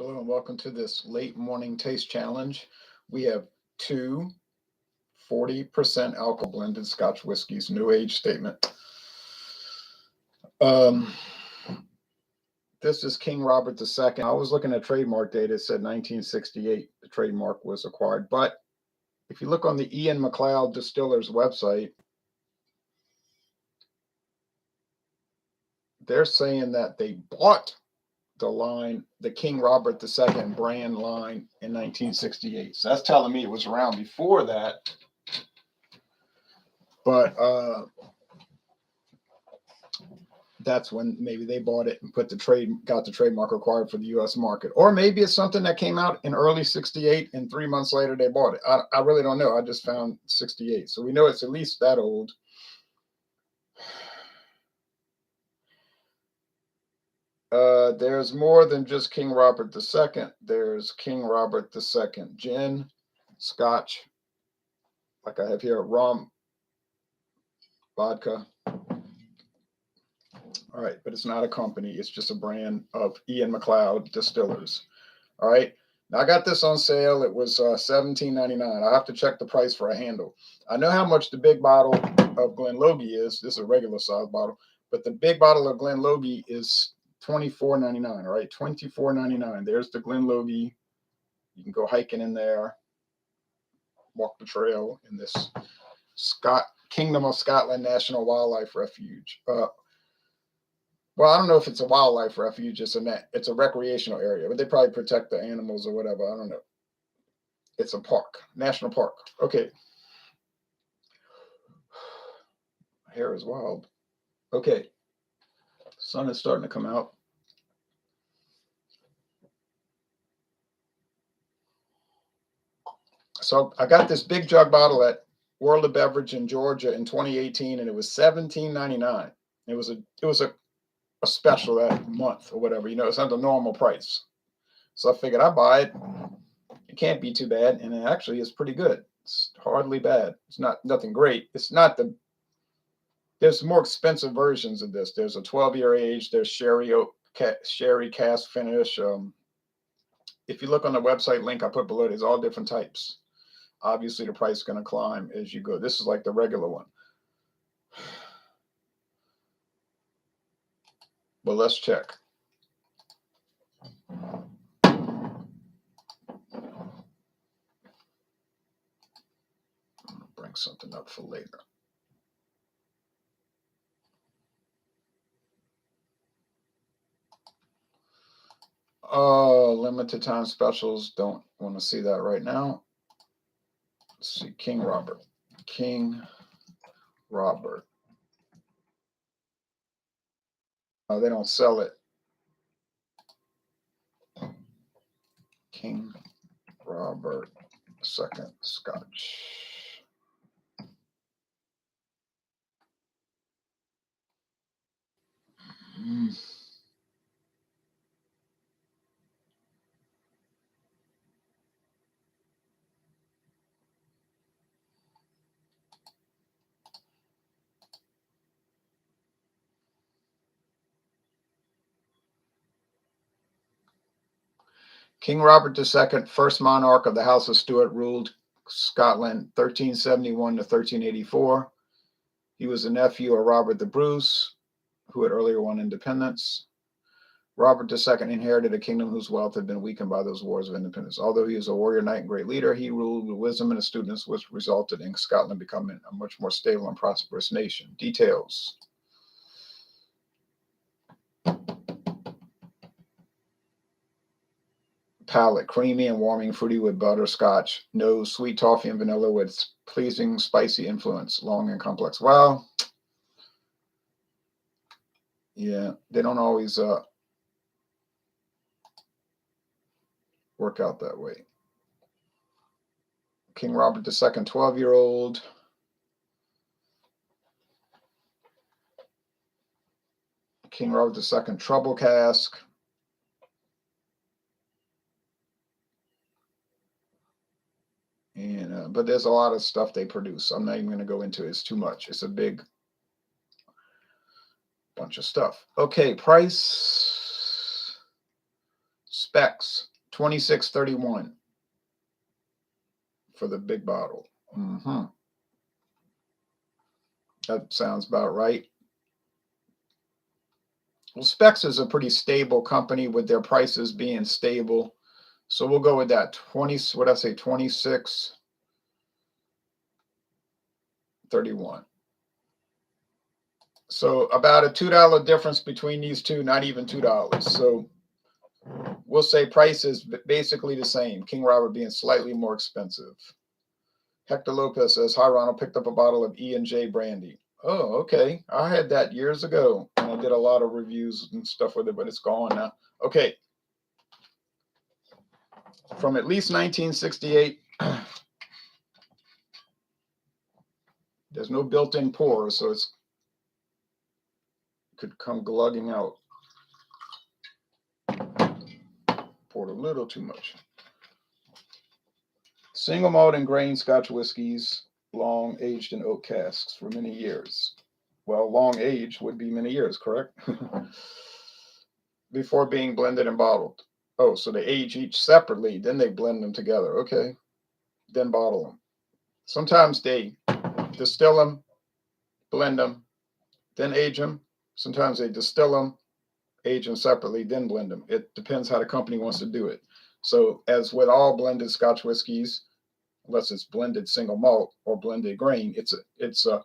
Hello and welcome to this late morning taste challenge. We have two 40% alcohol blended Scotch whiskies, new age statement. This is King Robert II. I was looking at trademark data. It said 1968 the trademark was acquired. But if you look on the Ian MacCleod Distillers website, they're saying that they bought the line, the King Robert II brand line in 1968. So that's telling me it was around before that. But that's when maybe they bought it and got the trademark acquired for the U.S. market. Or maybe it's something that came out in early 68 and 3 months later they bought it. I really don't know. I just found 68. So we know it's at least that old. There's more than just King Robert II. There's King Robert II gin, Scotch, like I have here, rum, vodka. All right, but it's not a company. It's just a brand of Ian MacCleod Distillers. All right. Now I got this on sale. It was $17.99. I have to check the price for a handle. I know how much the big bottle of Glen Logie is. This is a regular size bottle, but the big bottle of Glen Logie is $24.99. All right, $24.99. There's the Glen Logie. You can go hiking in there, walk the trail in this Kingdom of Scotland National Wildlife Refuge. Well, I don't know if it's a wildlife refuge. It's a recreational area, but they probably protect the animals or whatever. I don't know. It's a park, national park. Okay. My hair is wild. Okay. Sun is starting to come out. So I got this big jug bottle at World of Beverage in Georgia in 2018, and it was $17.99. It was a special that month or whatever. It's not the normal price. So I figured I'd buy it. It can't be too bad, and it actually is pretty good. It's hardly bad. It's nothing great. It's not there's more expensive versions of this. There's a 12-year age. There's sherry cask finish. If you look on the website link I put below, there's all different types. Obviously, the price is going to climb as you go. This is like the regular one. But let's check. Bring something up for later. Limited time specials. Don't want to see that right now. Let's see. King Robert. They don't sell it. King Robert II Scotch. King Robert II, first monarch of the House of Stuart, ruled Scotland 1371 to 1384. He was a nephew of Robert the Bruce, who had earlier won independence. Robert II inherited a kingdom whose wealth had been weakened by those wars of independence. Although he was a warrior knight and great leader, he ruled with wisdom and astuteness, which resulted in Scotland becoming a much more stable and prosperous nation. Details. Palate: creamy and warming, fruity with butterscotch. Nose: sweet toffee and vanilla with pleasing spicy influence. Long and complex. Well, yeah, they don't always work out that way. King Robert II, 12-year-old. King Robert II, trouble cask. And but there's a lot of stuff they produce. I'm not even going to go into it. It's too much. It's a big bunch of stuff. Okay, price, specs. $26.31 for the big bottle. That sounds about right. Well, Specs is a pretty stable company with their prices being stable. So we'll go with that. 20, what did I say? 26.31. So about a $2 difference between these two, not even $2. So we'll say price is basically the same. King Robert being slightly more expensive. Hector Lopez says, hi, Ronald, picked up a bottle of E&J brandy. Oh, okay. I had that years ago, and I did a lot of reviews and stuff with it, but it's gone now. Okay. From at least 1968, there's no built-in pour, so it could come glugging out. Poured a little too much. Single malt and grain Scotch whiskies, long aged in oak casks for many years. Well, long aged would be many years, correct? Before being blended and bottled. Oh, so they age each separately, then they blend them together. Okay. Then bottle them. Sometimes they distill them, blend them, then age them. Sometimes they distill them, age them separately, then blend them. It depends how the company wants to do it. So as with all blended Scotch whiskies, unless it's blended single malt or blended grain, it's a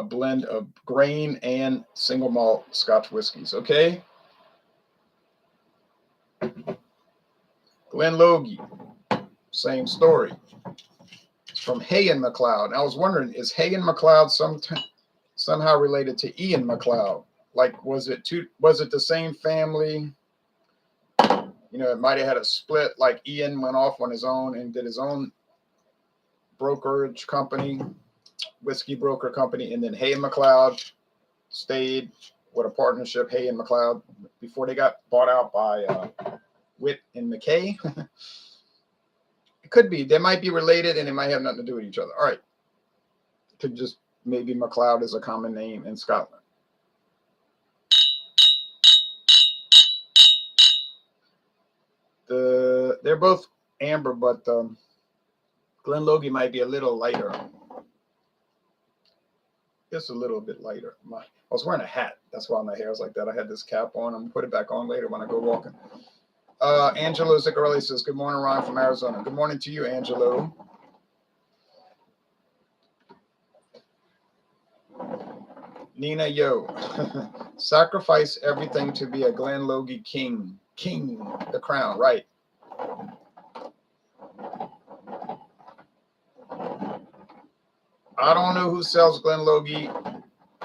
blend of grain and single malt Scotch whiskies. Okay. Glen Logie, same story. It's from Ian MacCleod. And I was wondering, is Ian MacCleod somehow related to Ian MacCleod? Like, was it the same family? You know, it might have had a split. Like Ian went off on his own and did his own brokerage company, whiskey broker company, and then Ian MacCleod stayed with a partnership, Ian MacCleod, before they got bought out by Witt and McKay. It could be. They might be related and they might have nothing to do with each other. All right. Could just maybe MacLeod is a common name in Scotland. They're both amber, but Glen Logie might be a little lighter. Just a little bit lighter. I was wearing a hat. That's why my hair is like that. I had this cap on. I'm going to put it back on later when I go walking. Angelo Ziccarelli says, good morning, Ron from Arizona. Good morning to you, Angelo. Nina, yo. Sacrifice everything to be a Glen Logie king. King, the crown, right. I don't know who sells Glen Logie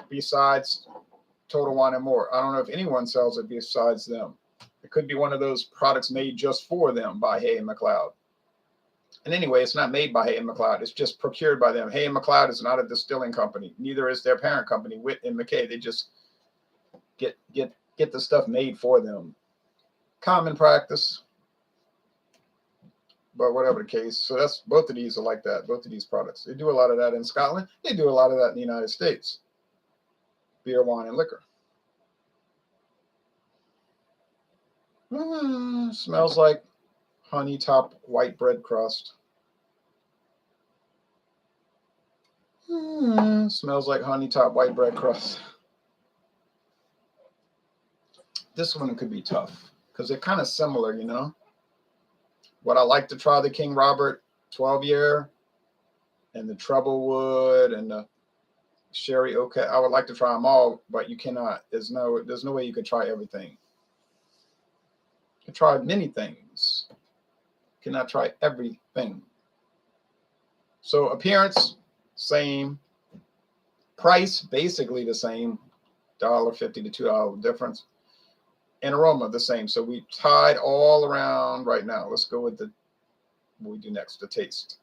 besides Total Wine and More. I don't know if anyone sells it besides them. It could be one of those products made just for them by Ian MacCleod. And anyway, it's not made by Ian MacCleod. It's just procured by them. Ian MacCleod is not a distilling company. Neither is their parent company, Witt and McKay. They just get the stuff made for them. Common practice. But whatever the case. So that's both of these are like that. Both of these products. They do a lot of that in Scotland. They do a lot of that in the United States. Beer, wine, and liquor. Smells like honey top white bread crust. Smells like honey top white bread crust. This one could be tough because they're kind of similar, you know. Would I like to try the King Robert 12-year and the Treblewood and the Sherry? Okay, I would like to try them all, but you cannot. There's no way you could try everything. You can try many things. You cannot try everything. So appearance, same. Price, basically the same. $1.50 to $2 difference. And aroma, the same. So we tied all around right now. Let's go with what we do next, the taste.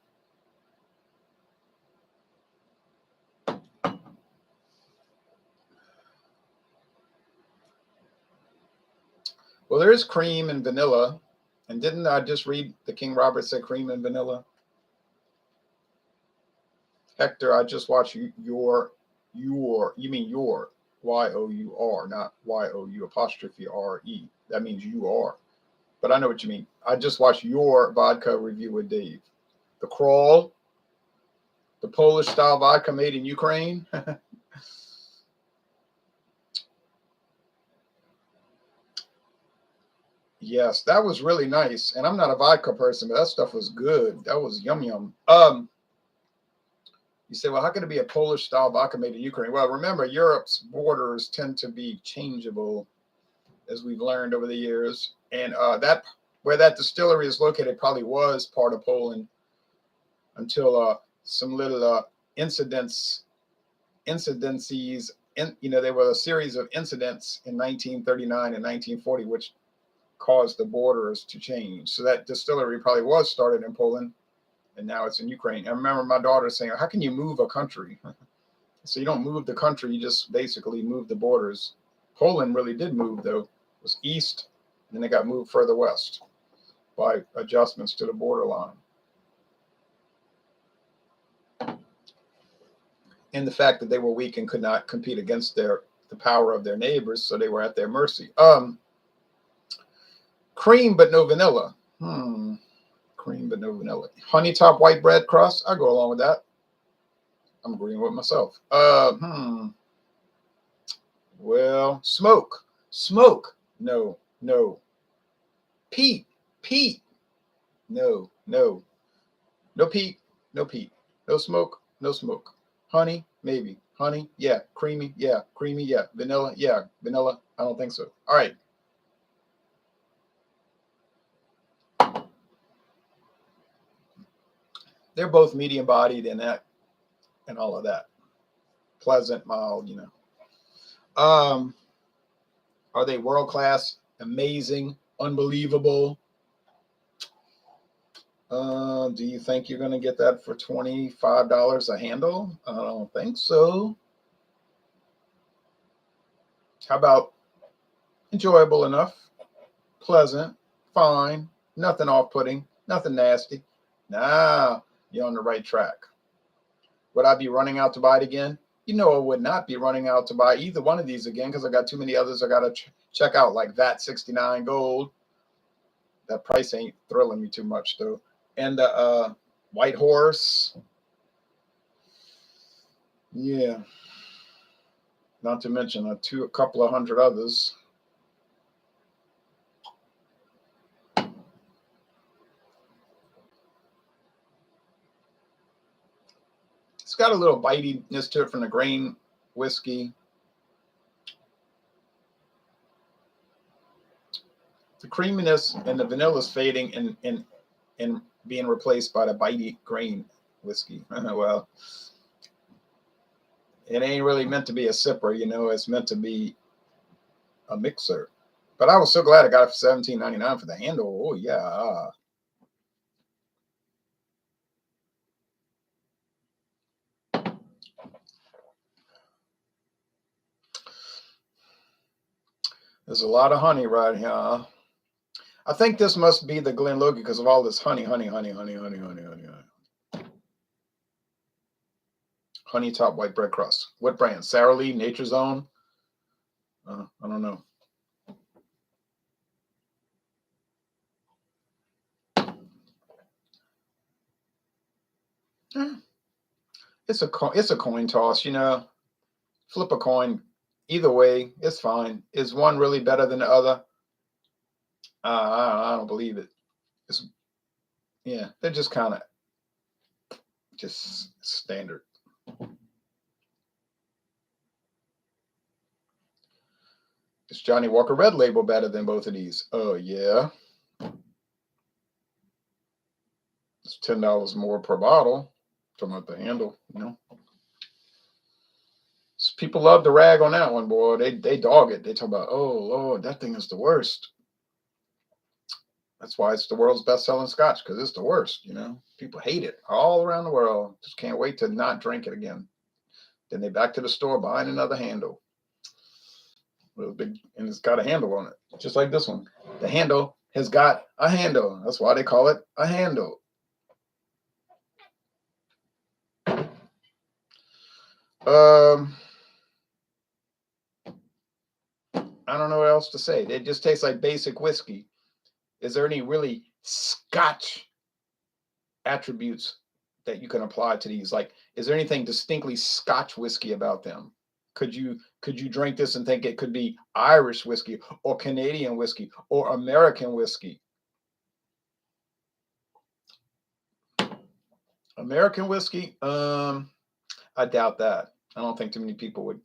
Well, there is cream and vanilla. And didn't I just read the King Robert said cream and vanilla? Hector, I just watched your, you mean your, Y-O-U-R, not Y-O-U apostrophe R-E. That means you are. but I know what you mean. I just watched your vodka review with Dave. The Crawl, the Polish style vodka made in Ukraine. Yes, that was really nice. And I'm not a vodka person, but that stuff was good. That was yum yum. You say, well, how can it be a Polish style vodka made in Ukraine? Well, remember, Europe's borders tend to be changeable, as we've learned over the years. And that where that distillery is located probably was part of Poland until some little incidences. There were a series of incidents in 1939 and 1940, which caused the borders to change. So that distillery probably was started in Poland, and now it's in Ukraine. I remember my daughter saying, how can you move a country? So you don't move the country, you just basically move the borders. Poland really did move, though. It was east, and then they got moved further west by adjustments to the borderline. And the fact that they were weak and could not compete against the power of their neighbors, so they were at their mercy. Cream but no vanilla. Cream but no vanilla. Honey top white bread crust. I go along with that. I'm agreeing with myself. Well, smoke. No. Peat. No peat. No smoke. Honey, maybe. Honey, yeah. Creamy, yeah. Vanilla, yeah. Vanilla, I don't think so. All right. They're both medium bodied and all of that. Pleasant, mild, Are they world class, amazing, unbelievable? Do you think you're going to get that for $25 a handle? I don't think so. How about enjoyable enough, pleasant, fine, nothing off-putting, nothing nasty? Nah, you're on the right track. Would I be running out to buy it again? I would not be running out to buy either one of these again because I got too many others I got to check out, like VAT 69 Gold. That price ain't thrilling me too much, though. And the White Horse. Yeah. Not to mention a couple of hundred others. It's got a little bitiness to it from the grain whiskey. The creaminess and the vanilla is fading and being replaced by the bitey grain whiskey. Well, it ain't really meant to be a sipper, it's meant to be a mixer. But I was so glad I got it for $17.99 for the handle. Oh, yeah. There's a lot of honey right here. I think this must be the Glen Logie because of all this honey. Honey top white bread crust. What brand? Sara Lee, Nature's Own? I don't know. It's a coin toss, Flip a coin. Either way, it's fine. Is one really better than the other? I don't believe it. They're just kind of just standard. Is Johnny Walker Red Label better than both of these? Oh, yeah. It's $10 more per bottle. Talking about the handle, People love to rag on that one, boy. They dog it. They talk about, oh, Lord, that thing is the worst. That's why it's the world's best-selling Scotch, because it's the worst, People hate it all around the world. Just can't wait to not drink it again. Then they back to the store buying another handle. And it's got a handle on it, just like this one. The handle has got a handle. That's why they call it a handle. I don't know what else to say. It just tastes like basic whiskey. Is there any really Scotch attributes that you can apply to these? Like, is there anything distinctly Scotch whiskey about them? Could you drink this and think it could be Irish whiskey or Canadian whiskey or American whiskey? American whiskey? I doubt that. I don't think too many people would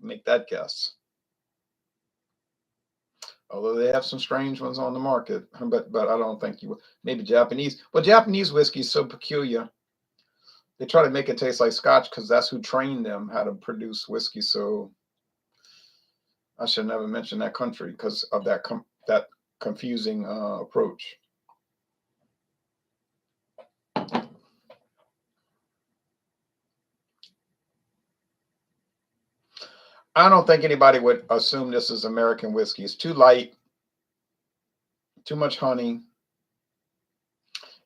make that guess. Although they have some strange ones on the market, but I don't think you would. Maybe Japanese. Well, Japanese whiskey is so peculiar. They try to make it taste like Scotch because that's who trained them how to produce whiskey. So I should never mention that country because of that confusing approach. I don't think anybody would assume this is American whiskey. It's too light, too much honey.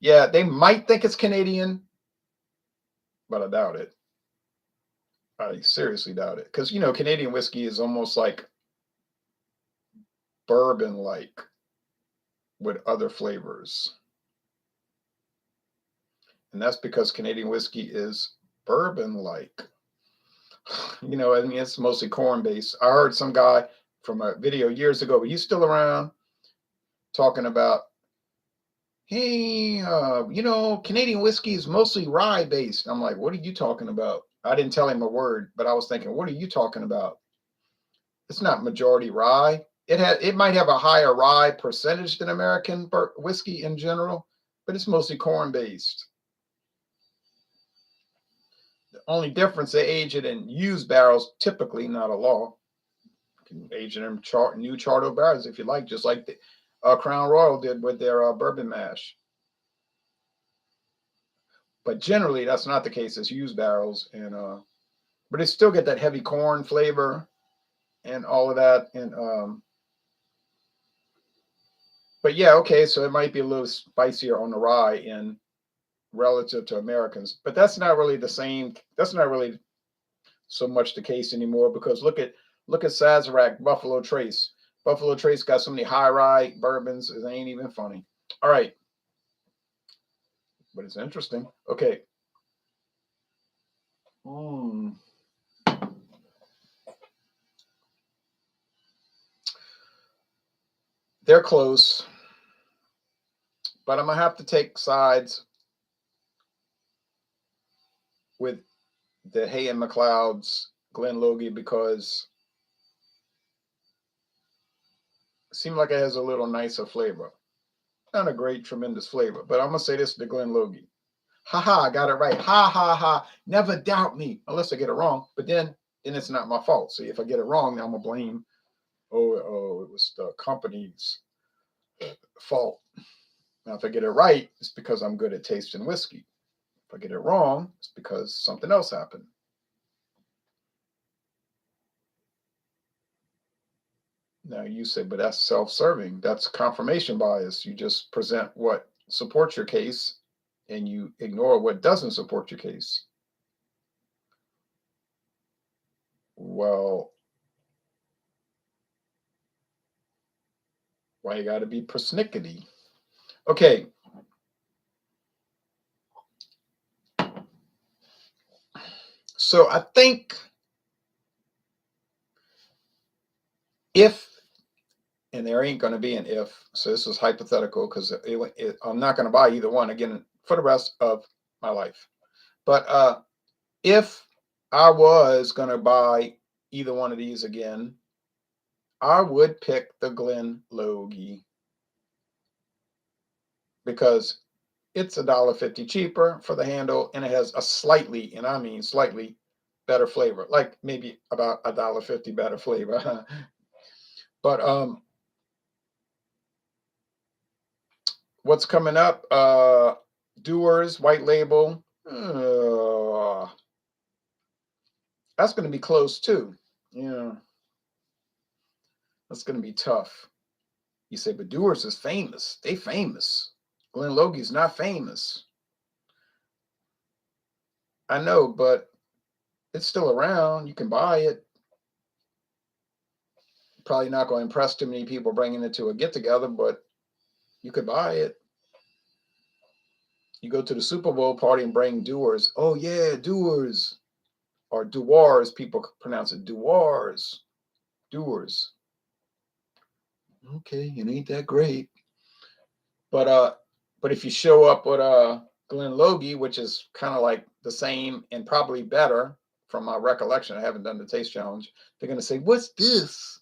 Yeah, they might think it's Canadian, but I doubt it. I seriously doubt it. Because, Canadian whiskey is almost like bourbon-like with other flavors. And that's because Canadian whiskey is bourbon-like. It's mostly corn-based. I heard some guy from a video years ago, but he's still around, talking about, hey, Canadian whiskey is mostly rye-based. I'm like, what are you talking about? I didn't tell him a word, but I was thinking, what are you talking about? It's not majority rye. It might have a higher rye percentage than American whiskey in general, but it's mostly corn-based. The only difference, they age it in used barrels, typically, not a law. You can age it in new charred barrels if you like, just like the Crown Royal did with their bourbon mash. But generally, that's not the case. It's used barrels, but they still get that heavy corn flavor and all of that. And but yeah, okay, so it might be a little spicier on the rye in relative to Americans, but that's not really the same. That's not really so much the case anymore, because look at Sazerac, Buffalo Trace. Buffalo Trace got so many high rye bourbons, it ain't even funny. All right, but it's interesting. Okay. They're close, but I'm gonna have to take sides with the Ian MacLeod's Glen Logie, because it seemed like it has a little nicer flavor. Not a great, tremendous flavor, but I'm gonna say this: the Glen Logie. Ha ha, I got it right. Ha ha ha. Never doubt me unless I get it wrong. But then it's not my fault. See, if I get it wrong, then I'm gonna blame, it was the company's fault. Now, if I get it right, it's because I'm good at tasting whiskey. If I get it wrong, it's because something else happened. Now you say, but that's self-serving. That's confirmation bias. You just present what supports your case and you ignore what doesn't support your case. Well, why you got to be persnickety? Okay. So I think if, and there ain't going to be an if, so this is hypothetical because I'm not going to buy either one again for the rest of my life. But if I was going to buy either one of these again, I would pick the Glen Logie, because it's $1.50 cheaper for the handle, and it has a slightly, and I mean slightly, better flavor, like maybe about $1.50 better flavor. But what's coming up? Dewar's White Label. That's going to be close too. Yeah, that's going to be tough. You say, but Dewar's is famous. They famous. Glen Logie's not famous. I know, but it's still around. You can buy it. Probably not going to impress too many people bringing it to a get together, but You could buy it. You go to the Super Bowl party and bring Dewar's. Oh yeah, Dewar's. Or Dewar's, people pronounce it Dewar's. Dewar's. Okay, it ain't that great. But if you show up with Glen Logie, which is kind of like the same and probably better from my recollection, I haven't done the taste challenge. They're gonna say, "What's this?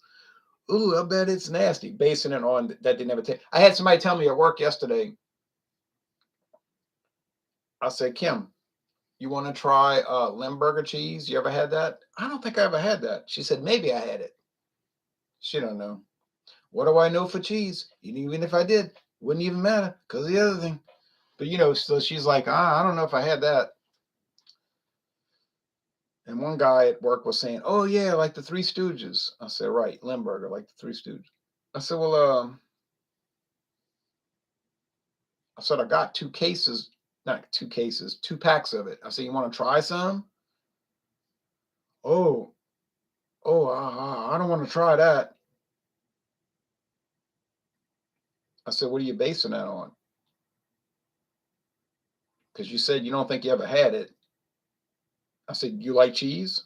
Ooh, I bet it's nasty," basing it on that they never taste. I had somebody tell me at work yesterday. I said, "Kim, you want to try Limburger cheese? You ever had that?" "I don't think I ever had that." She said, "Maybe I had it." She don't know. What do I know for cheese? Even if I did, wouldn't even matter because the other thing. But so she's like, I don't know if I had that. And one guy at work was saying, "Oh yeah, like the Three Stooges." I said, "Right, Limburger, like the Three Stooges." I said, "Well, I said I got 2 cases, not 2 cases, 2 packs of it." I said, "You want to try some?" "Oh, I don't want to try that." I said, "What are you basing that on? Because you said you don't think you ever had it." I said, "You like cheese?"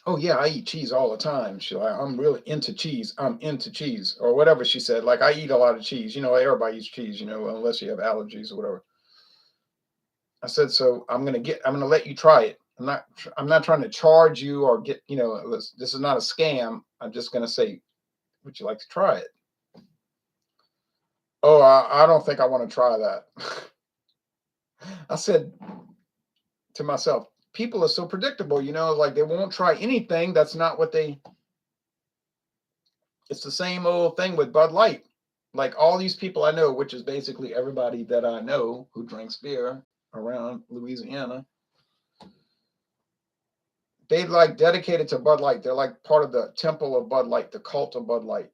"Oh yeah, I eat cheese all the time." She's like, "I'm really into cheese. I'm into cheese," or whatever she said. Like I eat a lot of cheese. Everybody eats cheese. Unless you have allergies or whatever. I said, "So I'm gonna let you try it. I'm not trying to charge you or get. This is not a scam. I'm just gonna say, would you like to try it?" "Oh, I don't think I want to try that." I said to myself, people are so predictable. Like they won't try anything that's not what they. It's the same old thing with Bud Light. Like all these people I know, which is basically everybody that I know who drinks beer around Louisiana, they like dedicated to Bud Light. They're like part of the temple of Bud Light, the cult of Bud Light.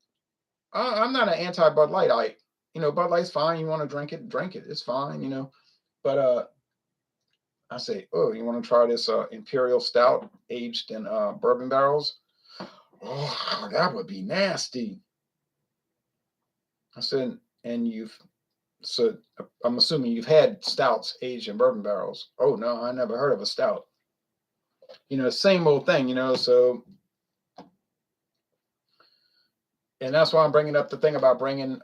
I'm not an anti Bud Light. Bud Light's fine. You want to drink it, drink it. It's fine. But I say, "Oh, you want to try this Imperial Stout aged in bourbon barrels?" "Oh, that would be nasty." I said, "And so I'm assuming you've had stouts aged in bourbon barrels." "Oh no, I never heard of a stout." Same old thing. So, and that's why I'm bringing up the thing about bringing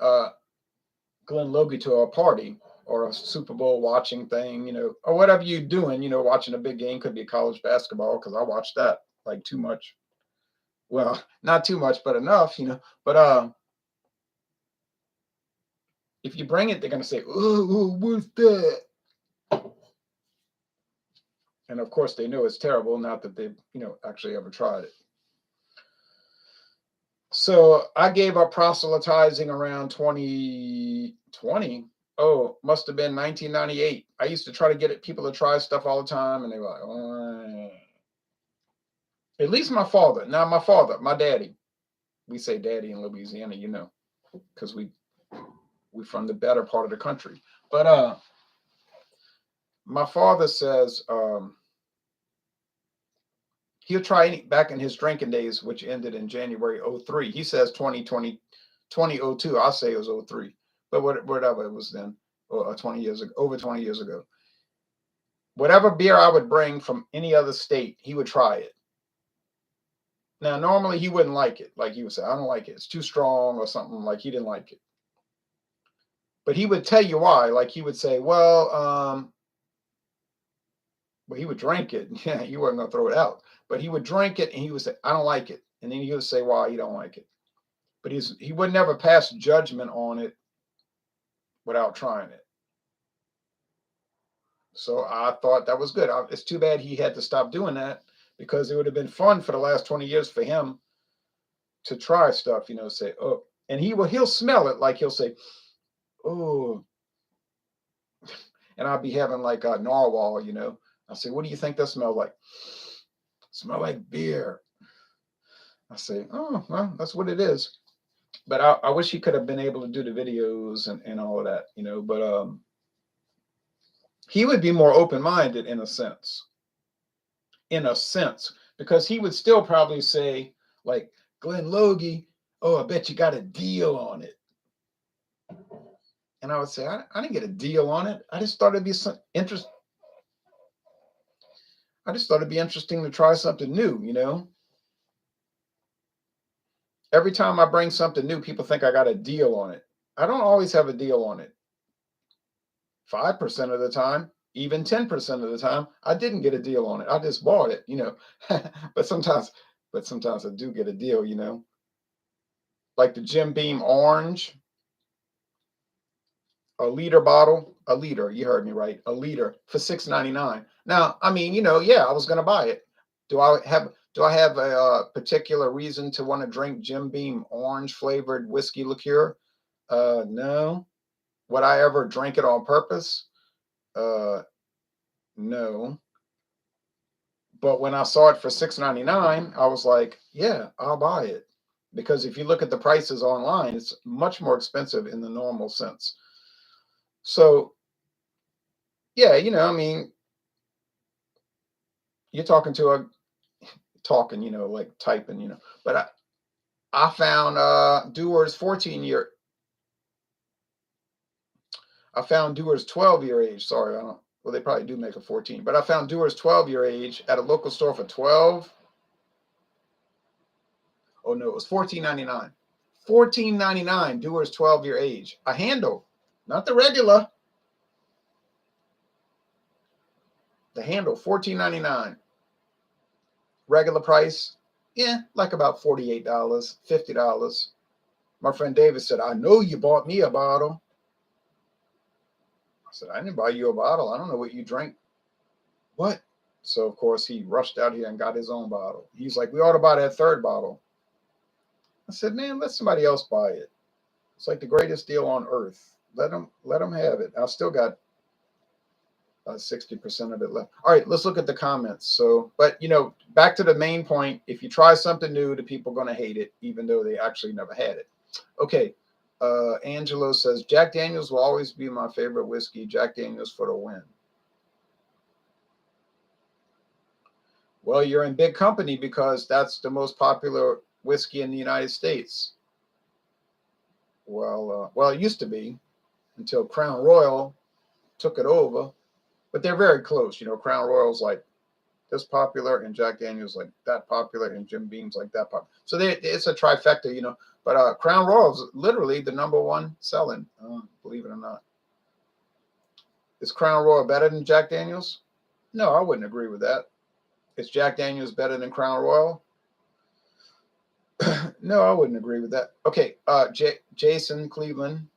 Glen Logie to a party or a Super Bowl watching thing, or whatever you're doing. Watching a big game, could be college basketball because I watch that like too much. Well, not too much, but enough. But if you bring it, they're gonna say, "Oh, what's that?" And of course, they know it's terrible. Not that they've actually ever tried it. So I gave up proselytizing around 2020. Oh, must have been 1998. I used to try to get people to try stuff all the time, and they were like, "Oh." At least my father. Now, my daddy. We say daddy in Louisiana, because we from the better part of the country. But my father says he'll try back in his drinking days, which ended in January '03. He says 2002. I'll say it was '03, but whatever it was then, or 20 years ago, over 20 years ago. Whatever beer I would bring from any other state, he would try it. Now, normally he wouldn't like it. Like he would say, "I don't like it. It's too strong," or something. Like he didn't like it. But he would tell you why. Like he would say, well, he would drink it. Yeah, he wasn't gonna throw it out. But he would drink it and he would say, "I don't like it." And then he would say why he don't like it. But he would never pass judgment on it without trying it. So I thought that was good. It's too bad he had to stop doing that because it would have been fun for the last 20 years for him to try stuff, say, "Oh," and he'll smell it, like he'll say, "Oh," and I'll be having like a narwhal, I say, "What do you think that smells like?" "Smell like beer." I say, "Oh, well, that's what it is." But I wish he could have been able to do the videos and all of that, but he would be more open-minded in a sense, because he would still probably say, like, "Glen Logie, oh, I bet you got a deal on it." And I would say, I didn't get a deal on it. I just thought it'd be some interest. I just thought it'd be interesting to try something new, you know. Every time I bring something new, people think I got a deal on it. I don't always have a deal on it. 5% of the time, even 10% of the time, I didn't get a deal on it. I just bought it, you know. but sometimes, but sometimes I do get a deal, you know. Like the Jim Beam Orange, a liter bottle, a liter. You heard me right, a liter for $6.99. Now, I mean, you know, yeah, I was going to buy it. Do I have a, particular reason to want to drink Jim Beam Orange flavored whiskey liqueur? No. Would I ever drink it on purpose? No. But when I saw it for $6.99, I was like, yeah, I'll buy it. Because if you look at the prices online, it's much more expensive in the normal sense. So, yeah, you know, I mean, you're talking to a talking, you know, like typing, you know. But I found Dewar's 14-year. I found Dewar's 12-year age. Sorry, I don't. Well, they probably do make a 14, but I found Dewar's 12-year age at a local store for 12. Oh no, it was $14.99. $14.99. Dewar's 12-year age. A handle, not the regular. The handle, $14.99. Regular price, yeah, like about $48, $50. My friend David said, I know you bought me a bottle. I said, I didn't buy you a bottle. I don't know what you drink. What? So, of course, he rushed out here and got his own bottle. He's like, we ought to buy that third bottle. I said, man, let somebody else buy it. It's like the greatest deal on earth. Let them have it. I still got 60% of it left. All right, let's look at the comments. So, but you know, back to the main point. If you try something new, the people are going to hate it, even though they actually never had it. Okay. Angelo says, Jack Daniels will always be my favorite whiskey. Jack Daniels for the win. Well, you're in big company because that's the most popular whiskey in the United States. Well, it used to be until Crown Royal took it over, but they're very close. You know, Crown Royal's like this popular, and Jack Daniels like that popular, and Jim Beam's like that popular. So it's a trifecta, you know. But Crown Royal's literally the #1 selling, believe it or not. Is Crown Royal better than Jack Daniels? No, I wouldn't agree with that. Is Jack Daniels better than Crown Royal? No, I wouldn't agree with that. Okay, Jason Cleveland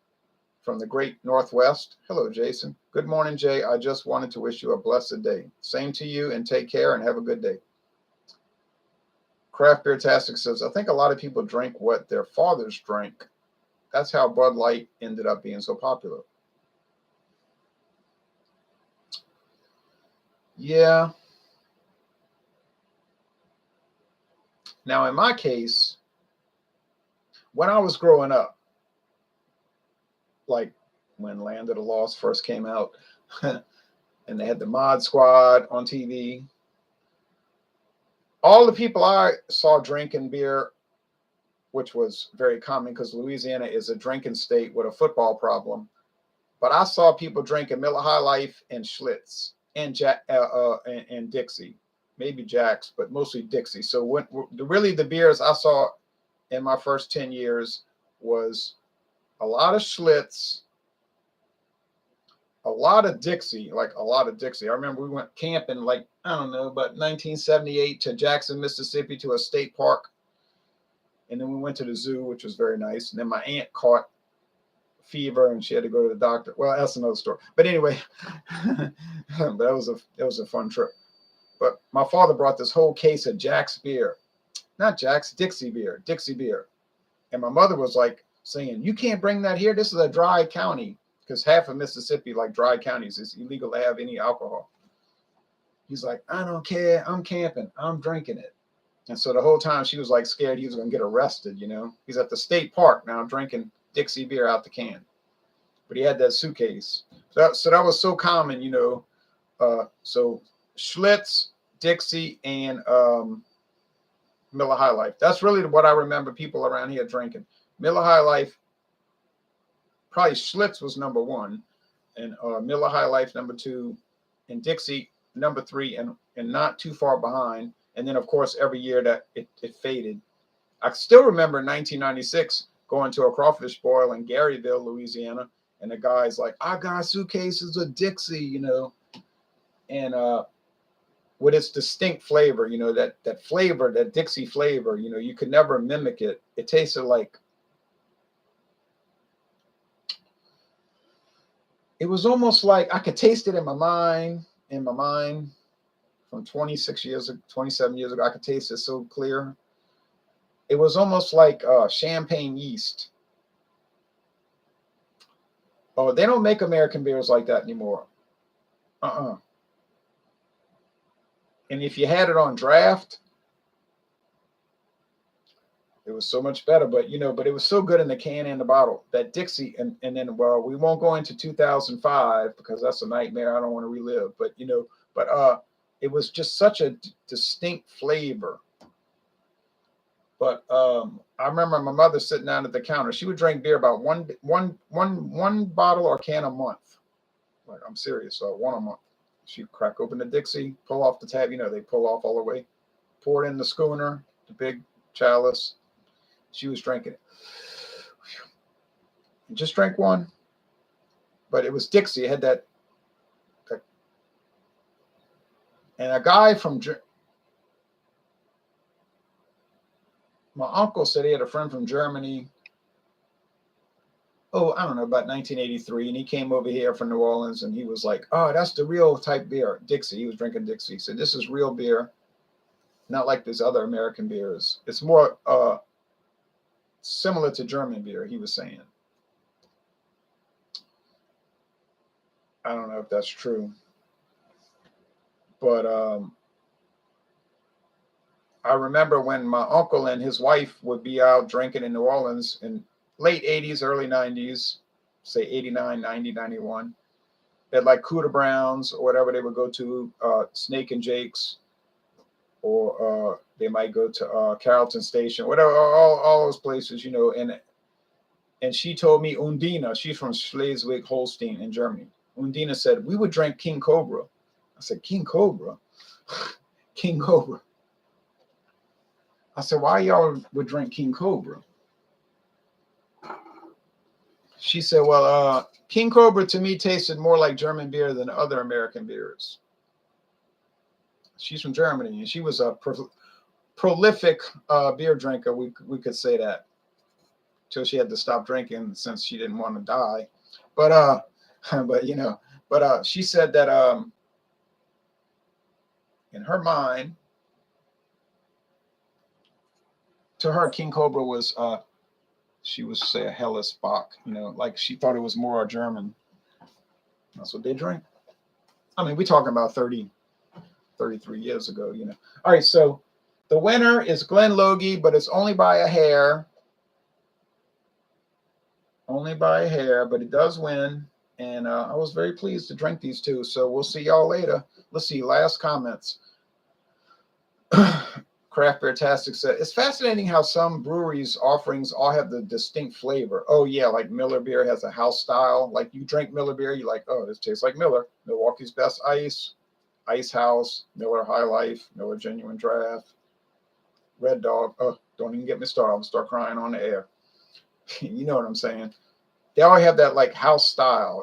from the great Northwest. Hello, Jason. Good morning, Jay. I just wanted to wish you a blessed day. Same to you, and take care and have a good day. Craft Beer Tastic says, I think a lot of people drink what their fathers drank. That's how Bud Light ended up being so popular. Yeah. Now, in my case, when I was growing up, like when Land of the Lost first came out, and they had the Mod Squad on TV, all the people I saw drinking beer, which was very common because Louisiana is a drinking state with a football problem, but I saw people drinking Miller High Life and Schlitz and and Dixie, maybe Jack's, but mostly Dixie. So really the beers I saw in my first 10 years was a lot of Schlitz, a lot of Dixie, like a lot of Dixie. I remember we went camping, like, I don't know, but 1978 to Jackson, Mississippi, to a state park. And then we went to the zoo, which was very nice. And then my aunt caught fever and she had to go to the doctor. Well, that's another story. But anyway, but that was a fun trip. But my father brought this whole case of Jack's beer. Not Jack's, Dixie beer. And my mother was like saying, you can't bring that here. This is a dry county. Because half of Mississippi, like dry counties, it's illegal to have any alcohol. He's like, I don't care. I'm camping. I'm drinking it. And so the whole time she was like scared he was going to get arrested, you know. He's at the state park now drinking Dixie beer out the can. But he had that suitcase. So that was so common, you know. So Schlitz, Dixie, and Miller High Life. That's really what I remember people around here drinking. Miller High Life, probably Schlitz was number one, and Miller High Life number two, and Dixie number three, and not too far behind. And then of course every year that it faded. I still remember 1996 going to a crawfish boil in Garyville, Louisiana, and the guy's like, "I got suitcases of Dixie," and with its distinct flavor, that flavor, that Dixie flavor, you could never mimic it. It tasted like, it was almost like I could taste it in my mind, from 26 years, 27 years ago. I could taste it so clear. It was almost like champagne yeast. Oh, they don't make American beers like that anymore. And if you had it on draft, it was so much better. But but it was so good in the can and the bottle. That Dixie, and then, well, we won't go into 2005 because that's a nightmare I don't want to relive. But it was just such a distinct flavor. But I remember my mother sitting down at the counter. She would drink beer about one bottle or can a month. Like, I'm serious, one a month. She'd crack open the Dixie, pull off the tab. They pull off all the way, pour it in the schooner, the big chalice. She was drinking it. And just drank one, but it was Dixie. It had that. And a guy from my uncle said he had a friend from Germany. Oh, I don't know, about 1983. And he came over here from New Orleans, and he was like, "Oh, that's the real type beer, Dixie." He was drinking Dixie. He said, "This is real beer, not like these other American beers. It's more similar to German beer," he was saying. I don't know if that's true. But I remember when my uncle and his wife would be out drinking in New Orleans in late 80s, early 90s, say 89, 90, 91, at like Cooter Brown's or whatever. They would go to Snake and Jake's, or they might go to Carrollton Station, whatever, all those places, and she told me, Undina, she's from Schleswig-Holstein in Germany. Undina said, we would drink King Cobra. I said, King Cobra? King Cobra. I said, why y'all would drink King Cobra? She said, well, King Cobra to me tasted more like German beer than other American beers. She's from Germany, and she was a prolific beer drinker. We could say that, till she had to stop drinking since she didn't want to die. But she said that in her mind, to her, King Cobra was she would say a Helles Bock, like she thought it was more German. That's what they drink. I mean, we're talking about 33 years ago, All right, so the winner is Glen Logie, but it's only by a hair. Only by a hair, but it does win. And I was very pleased to drink these two. So we'll see y'all later. Let's see, last comments. Craft Beer Tastic said, it's fascinating how some breweries' offerings all have the distinct flavor. Oh, yeah, like Miller beer has a house style. Like you drink Miller beer, you're like, oh, this tastes like Miller. Milwaukee's Best Ice, Ice House, Miller High Life, Miller Genuine Draft, Red Dog. Oh, don't even get me started. I'm going to start crying on the air. You know what I'm saying? They all have that like house style,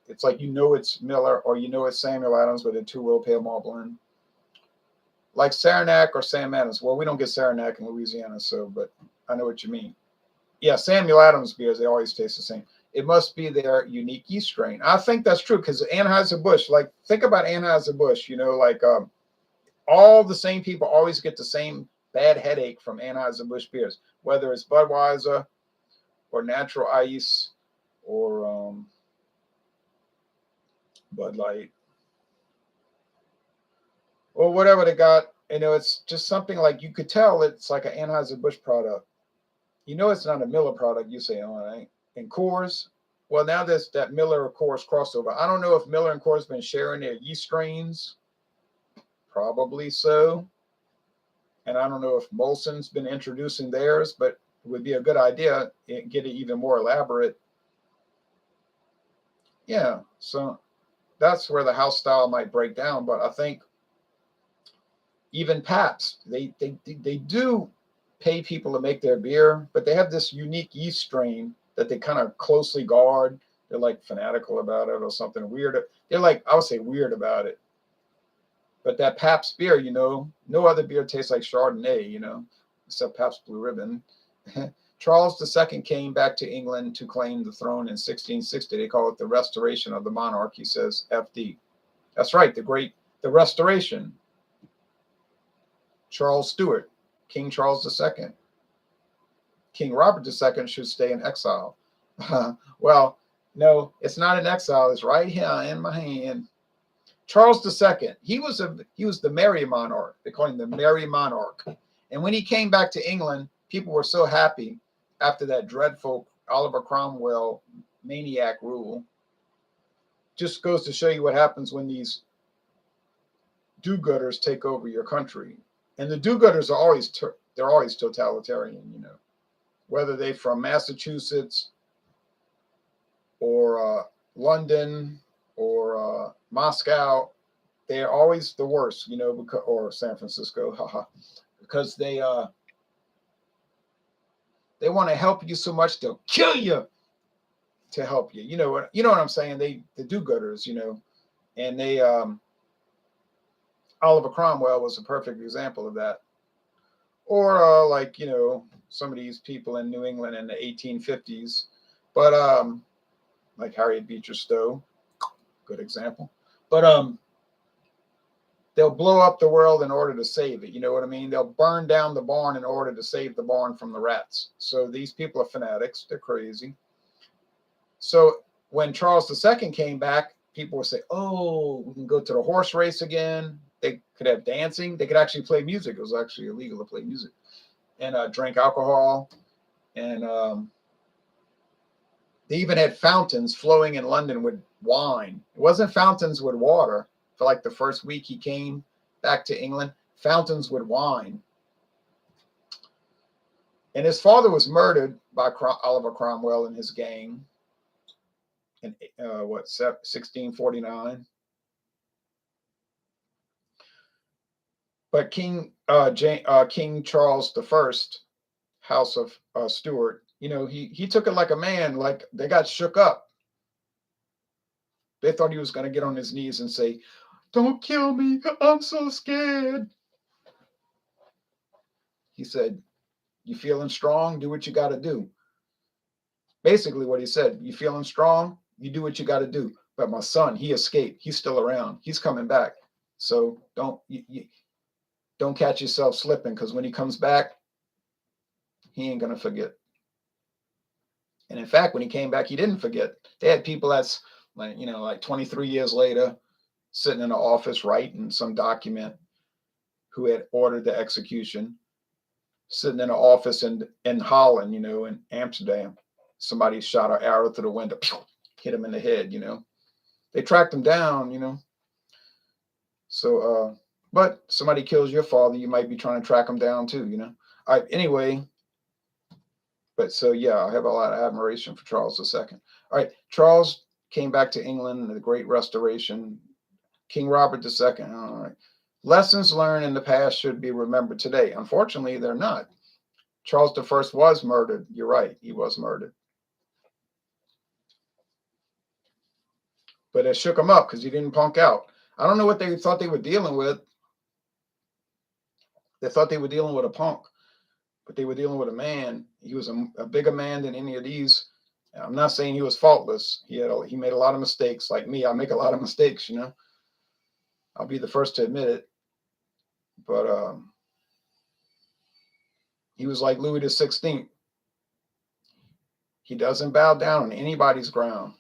It's like, it's Miller, or it's Samuel Adams with a 2-row pale malt blend. Like Saranac or Sam Adams. Well, we don't get Saranac in Louisiana, but I know what you mean. Yeah, Samuel Adams beers, they always taste the same. It must be their unique yeast strain. I think that's true, because Anheuser-Busch, like, think about Anheuser-Busch, all the same people always get the same bad headache from Anheuser-Busch beers, whether it's Budweiser or Natural Ice or Bud Light, or whatever they got. It's just something like you could tell it's like an Anheuser-Busch product. It's not a Miller product. You say, oh, it ain't. And Coors, well, now there's that Miller or Coors crossover. I don't know if Miller and Coors have been sharing their yeast strains. Probably so. And I don't know if Molson's been introducing theirs, but it would be a good idea to get it even more elaborate Yeah, so that's where the house style might break down. But I think even Pabst, they do pay people to make their beer, but they have this unique yeast strain that they kind of closely guard. They're like fanatical about it or something weird. They're like, I would say weird about it. But that Pabst beer, no other beer tastes like Chardonnay, except Pabst Blue Ribbon. Charles II came back to England to claim the throne in 1660. They call it the restoration of the monarch, he says, FD. That's right, the restoration. Charles Stuart, King Charles II. King Robert II should stay in exile. Well, no, it's not in exile. It's right here in my hand. Charles II, he was the merry monarch. They call him the merry monarch. And when he came back to England, people were so happy after that dreadful Oliver Cromwell maniac rule. Just goes to show you what happens when these do-gooders take over your country. And the do-gooders are always totalitarian, whether they're from Massachusetts or London or Moscow, they're always the worst, or San Francisco, because they want to help you so much they'll kill you to help you. You know what I'm saying? The do-gooders, and they Oliver Cromwell was a perfect example of that. Or like some of these people in New England in the 1850s, but like Harriet Beecher Stowe, good example. But they'll blow up the world in order to save it. You know what I mean? They'll burn down the barn in order to save the barn from the rats. So these people are fanatics. They're crazy. So when Charles II came back, people would say, "Oh, we can go to the horse race again." They could have dancing. They could actually play music. It was actually illegal to play music and drink alcohol. And they even had fountains flowing in London with wine. It wasn't fountains with water. For like the first week he came back to England, fountains with wine. And his father was murdered by Oliver Cromwell and his gang in 1649. But King Charles I, House of Stuart, he took it like a man. Like they got shook up. They thought he was going to get on his knees and say, "Don't kill me. I'm so scared." He said, "You feeling strong? Do what you got to do." Basically what he said, "You feeling strong? You do what you got to do." But my son, he escaped. He's still around. He's coming back. So don't catch yourself slipping, because when he comes back, he ain't going to forget. And in fact, when he came back, he didn't forget. They had people that's like 23 years later, sitting in an office writing some document, who had ordered the execution, sitting in an office in Holland, in Amsterdam. Somebody shot an arrow through the window, hit him in the head, They tracked him down, So, but somebody kills your father, you might be trying to track him down too, All right, anyway. But so, yeah, I have a lot of admiration for Charles II. All right, Charles came back to England in the Great Restoration. King Robert II. All right. Lessons learned in the past should be remembered today. Unfortunately, they're not. Charles I was murdered. You're right, he was murdered. But it shook him up because he didn't punk out. I don't know what they thought they were dealing with. They thought they were dealing with a punk, but they were dealing with a man. He was a bigger man than any of these. I'm not saying he was faultless. He made a lot of mistakes. Like me, I make a lot of mistakes. I'll be the first to admit it. But he was like Louis XVI. He doesn't bow down on anybody's ground.